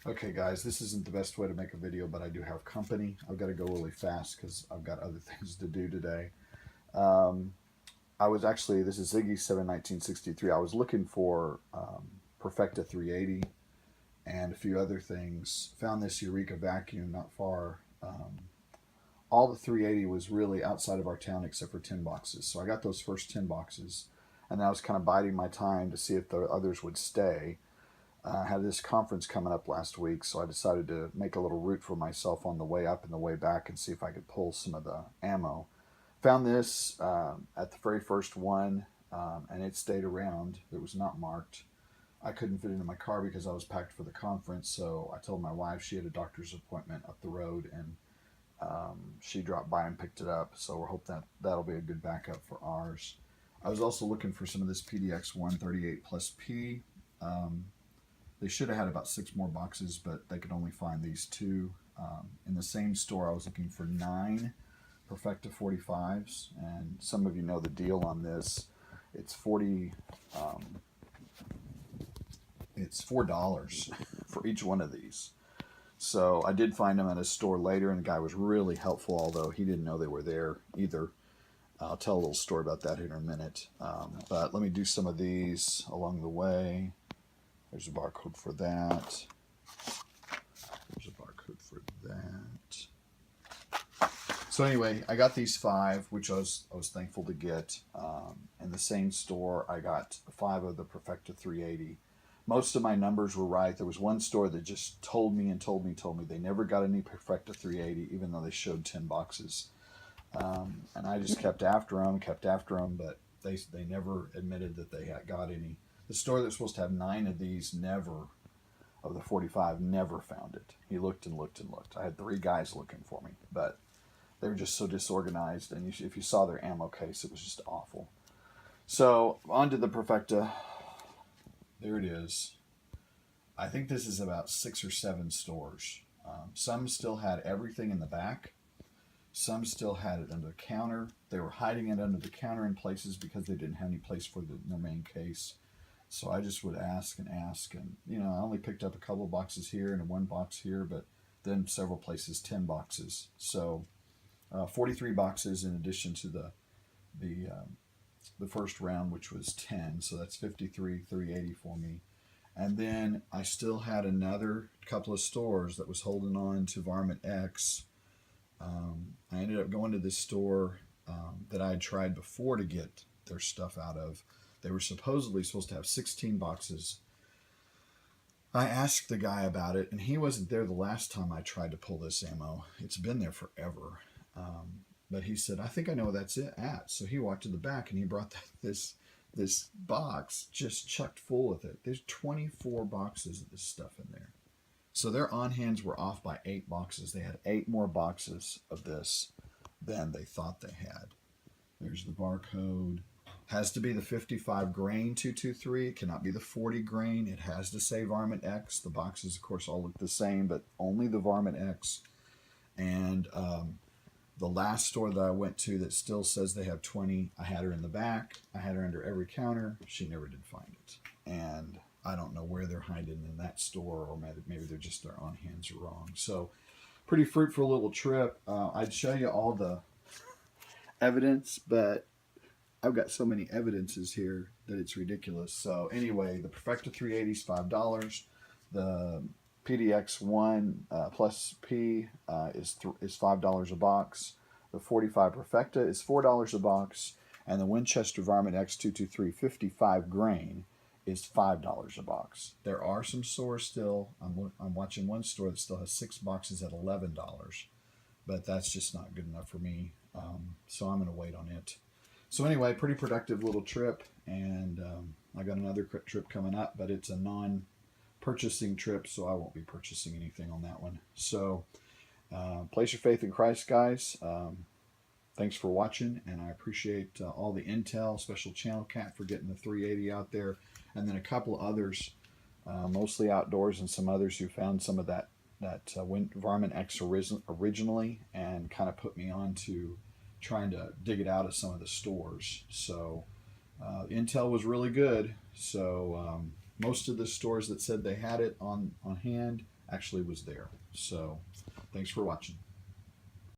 Okay guys, this isn't the best way to make a video, but I do have company. I've got to go really fast because I've got other things to do today. Um, I was actually, this is Ziggy 7 1963. I was looking for Perfecta 380 and a few other things. Found this Eureka vacuum not far. All the 380 was really outside of our town except for 10 boxes. So I got those first 10 boxes, and I was kind of biding my time to see if the others would stay. I had this conference coming up last week, so I decided to make a little route for myself on the way up and the way back and see if I could pull some of the ammo. Found this at the very first one, and it stayed around. It was not marked. I couldn't fit into my car because I was packed for the conference, so I told my wife she had a doctor's appointment up the road, and she dropped by and picked it up. So we're hoping that that'll be a good backup for ours. I was also looking for some of this PDX 138 plus P. Um, they should have had about 6 more boxes, but they could only find these two. In the same store, I was looking for 9 Perfecta 45s, and some of you know the deal on this. It's 40. It's $4 for each one of these. So I did find them at a store later, and the guy was really helpful, although he didn't know they were there either. I'll tell a little story about that here in a minute. But let me do some of these along the way. There's a barcode for that. There's a barcode for that. So anyway, I got these 5, which I was thankful to get. In the same store, I got 5 of the Perfecta 380. Most of my numbers were right. There was one store that just told me they never got any Perfecta 380, even though they showed 10 boxes. And I just kept after them, but they never admitted that they had got any. The store that's supposed to have 9 of these of the 45 never found it. He looked and looked and looked. I had 3 guys looking for me, but they were just so disorganized. And if you saw their ammo case, it was just awful. So on to the Perfecta. There it is. I think this is about 6 or 7 stores. Some still had everything in the back. Some still had it under the counter. They were hiding it under the counter in places because they didn't have any place for their main case. So I just would ask, and I only picked up a couple of boxes here and 1 box here, but then several places 10 boxes. So 43 boxes in addition to the first round, which was 10. So that's 53, 380 for me. And then I still had another couple of stores that was holding on to Varmint X. I ended up going to this store that I had tried before to get their stuff out of. They were supposedly supposed to have 16 boxes. I asked the guy about it, and he wasn't there the last time I tried to pull this ammo. It's been there forever. But he said, I think I know where that's it at. So he walked to the back, and he brought this box just chucked full with it. There's 24 boxes of this stuff in there. So their on-hands were off by 8 boxes. They had 8 more boxes of this than they thought they had. There's the barcode. Has to be the 55 grain 223. It cannot be the 40 grain. It has to say Varmint X. The boxes, of course, all look the same, but only the Varmint X. And the last store that I went to that still says they have 20, I had her in the back. I had her under every counter. She never did find it. And I don't know where they're hiding in that store, or maybe they're just their on hands are wrong. So pretty fruitful little trip. I'd show you all the evidence, but I've got so many evidences here that it's ridiculous. So anyway, the Perfecta 380 is $5. The PDX 1 plus P is $5 a box. The 45 Perfecta is $4 a box. And the Winchester Varmint X223 55 grain is $5 a box. There are some stores still. I'm watching one store that still has 6 boxes at $11, but that's just not good enough for me. So I'm going to wait on it. So anyway, pretty productive little trip, and I got another trip coming up, but it's a non-purchasing trip, so I won't be purchasing anything on that one. So place your faith in Christ, guys. Thanks for watching, and I appreciate all the intel, Special Channel Cat for getting the 380 out there, and then a couple others, mostly outdoors, and some others who found some of that Varmint X originally and kind of put me on to trying to dig it out of some of the stores. So intel was really good. So most of the stores that said they had it on hand actually was there. So thanks for watching.